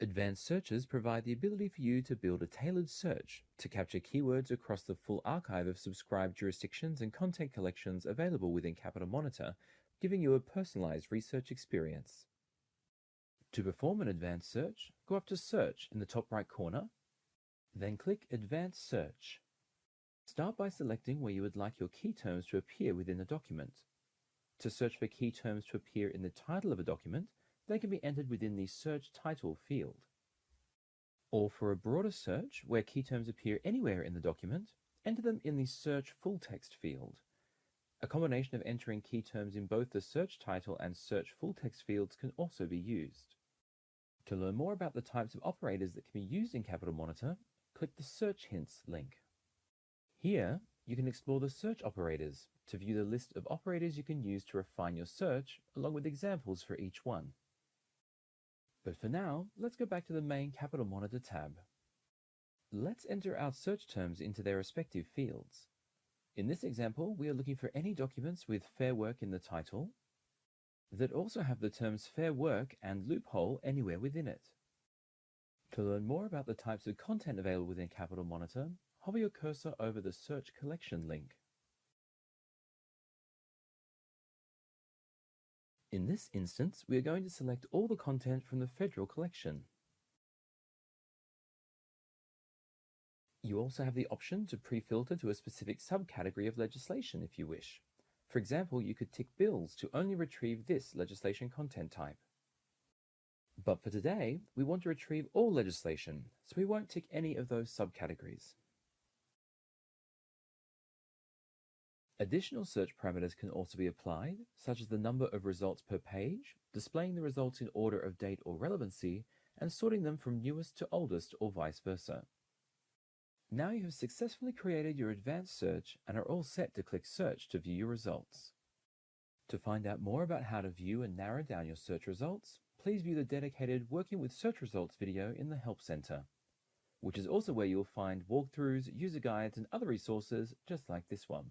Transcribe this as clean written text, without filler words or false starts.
Advanced searches provide the ability for you to build a tailored search to capture keywords across the full archive of subscribed jurisdictions and content collections available within Capital Monitor, giving you a personalized research experience. To perform an advanced search, go up to Search in the top right corner, then click Advanced Search. Start by selecting where you would like your key terms to appear within the document. To search for key terms to appear in the title of a document, they can be entered within the Search Title field. Or for a broader search, where key terms appear anywhere in the document, enter them in the Search Full Text field. A combination of entering key terms in both the Search Title and Search Full Text fields can also be used. To learn more about the types of operators that can be used in Capital Monitor, click the Search Hints link. Here, you can explore the search operators to view the list of operators you can use to refine your search, along with examples for each one. But for now, let's go back to the main Capital Monitor tab. Let's enter our search terms into their respective fields. In this example, we are looking for any documents with Fair Work in the title that also have the terms Fair Work and Loophole anywhere within it. To learn more about the types of content available within Capital Monitor, hover your cursor over the Search Collection link. In this instance, we are going to select all the content from the Federal Collection. You also have the option to pre-filter to a specific subcategory of legislation if you wish. For example, you could tick Bills to only retrieve this legislation content type. But for today, we want to retrieve all legislation, so we won't tick any of those subcategories. Additional search parameters can also be applied, such as the number of results per page, displaying the results in order of date or relevancy, and sorting them from newest to oldest or vice versa. Now you have successfully created your advanced search and are all set to click Search to view your results. To find out more about how to view and narrow down your search results, please view the dedicated Working with Search Results video in the Help Center, which is also where you will find walkthroughs, user guides, and other resources just like this one.